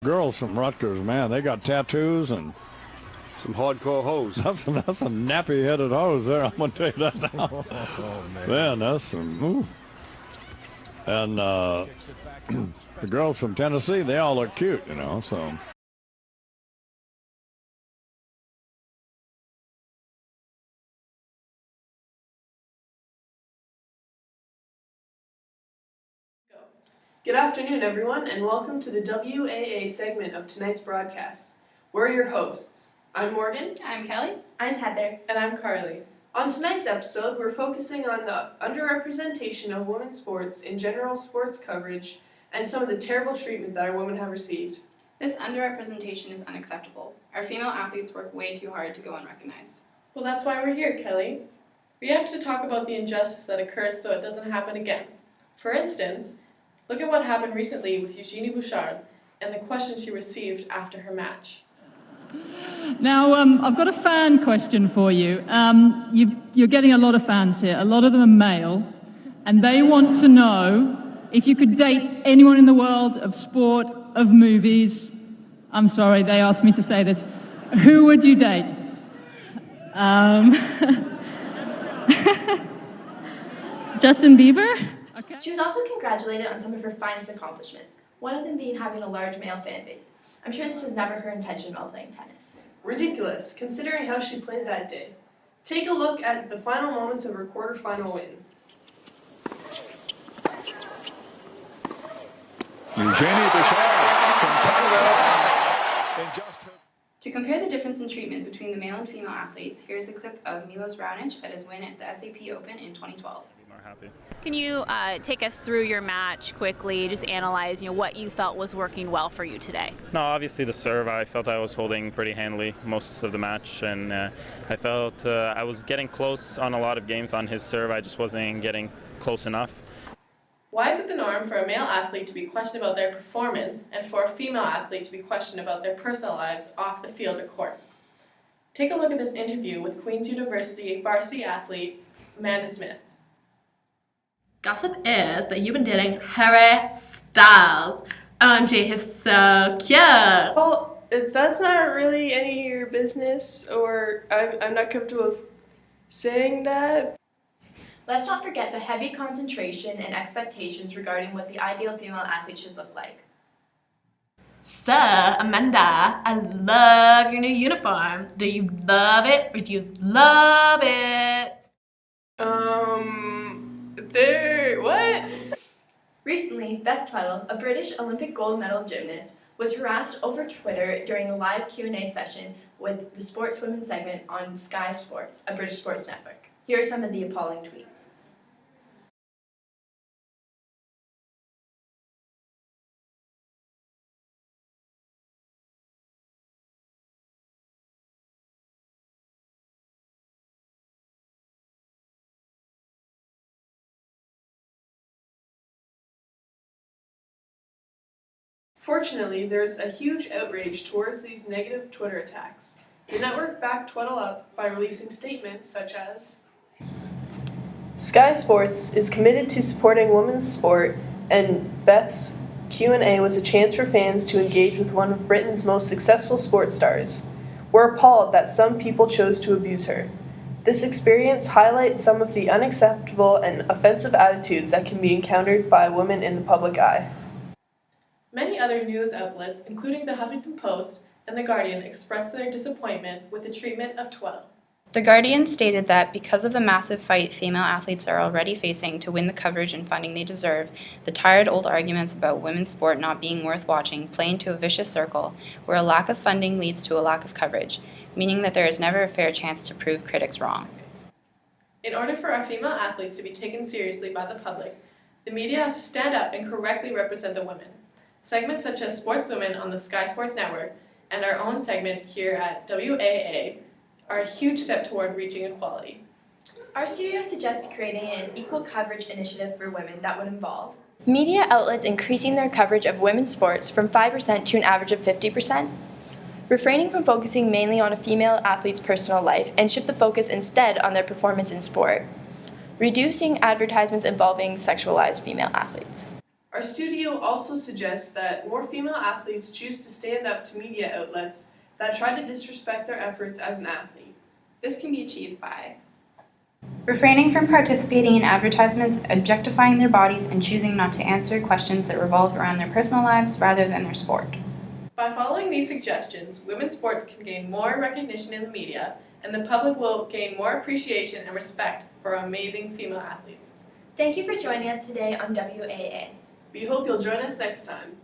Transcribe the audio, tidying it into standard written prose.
Girls from Rutgers, man, they got tattoos and some hardcore hoes. That's some nappy-headed hoes there. I'm gonna tell you that now. Man, that's some. Ooh. And the girls from Tennessee, they all look cute, you know. So. Good afternoon, everyone, and welcome to the WAA segment of tonight's broadcast. We're your hosts. I'm Morgan. I'm Kelly. I'm Heather. And I'm Carly. On tonight's episode, we're focusing on the underrepresentation of women's sports in general sports coverage and some of the terrible treatment that our women have received. This underrepresentation is unacceptable. Our female athletes work way too hard to go unrecognized. Well, that's why we're here, Kelly. We have to talk about the injustice that occurs so it doesn't happen again. For instance, look at what happened recently with Eugenie Bouchard and the questions she received after her match. Now, I've got a fan question for you. You're getting a lot of fans here. A lot of them are male, and they want to know if you could date anyone in the world of sport, of movies. I'm sorry, they asked me to say this. Who would you date? Justin Bieber? Okay. She was also congratulated on some of her finest accomplishments, one of them being having a large male fan base. I'm sure this was never her intention while playing tennis. Ridiculous, considering how she played that day. Take a look at the final moments of her quarterfinal win. Eugenie Bouchard from Canada. In just her... To compare the difference in treatment between the male and female athletes, here's a clip of Milos Raonic at his win at the SAP Open in 2012. Can you take us through your match quickly, just analyze what you felt was working well for you today? No, obviously the serve, I felt I was holding pretty handily most of the match, and I felt I was getting close on a lot of games on his serve. I just wasn't getting close enough. Why is it the norm for a male athlete to be questioned about their performance and for a female athlete to be questioned about their personal lives off the field or court? Take a look at this interview with Queen's University varsity athlete Amanda Smith. Gossip is that you've been dating Harry Styles. OMG, he's so cute. Well, that's not really any of your business, or I'm not comfortable with saying that. Let's not forget the heavy concentration and expectations regarding what the ideal female athlete should look like. So, Amanda, I love your new uniform. Do you love it or do you love it? What? Recently, Beth Tweddle, a British Olympic gold medal gymnast, was harassed over Twitter during a live Q&A session with the Sportswomen segment on Sky Sports, a British sports network. Here are some of the appalling tweets. Fortunately, there's a huge outrage towards these negative Twitter attacks. The network backed Tweddle up by releasing statements such as, Sky Sports is committed to supporting women's sport, and Beth's Q&A was a chance for fans to engage with one of Britain's most successful sports stars. We're appalled that some people chose to abuse her. This experience highlights some of the unacceptable and offensive attitudes that can be encountered by women in the public eye. Many other news outlets, including the Huffington Post and The Guardian, expressed their disappointment with the treatment of Tweddle. The Guardian stated that because of the massive fight female athletes are already facing to win the coverage and funding they deserve, the tired old arguments about women's sport not being worth watching play into a vicious circle where a lack of funding leads to a lack of coverage, meaning that there is never a fair chance to prove critics wrong. In order for our female athletes to be taken seriously by the public, the media has to stand up and correctly represent the women. Segments such as Sportswomen on the Sky Sports Network and our own segment here at WAA are a huge step toward reaching equality. Our studio suggests creating an equal coverage initiative for women that would involve media outlets increasing their coverage of women's sports from 5% to an average of 50%, refraining from focusing mainly on a female athlete's personal life and shift the focus instead on their performance in sport, reducing advertisements involving sexualized female athletes. Our studio also suggests that more female athletes choose to stand up to media outlets that try to disrespect their efforts as an athlete. This can be achieved by refraining from participating in advertisements, objectifying their bodies, and choosing not to answer questions that revolve around their personal lives rather than their sport. By following these suggestions, women's sport can gain more recognition in the media, and the public will gain more appreciation and respect for our amazing female athletes. Thank you for joining us today on WAA. We hope you'll join us next time.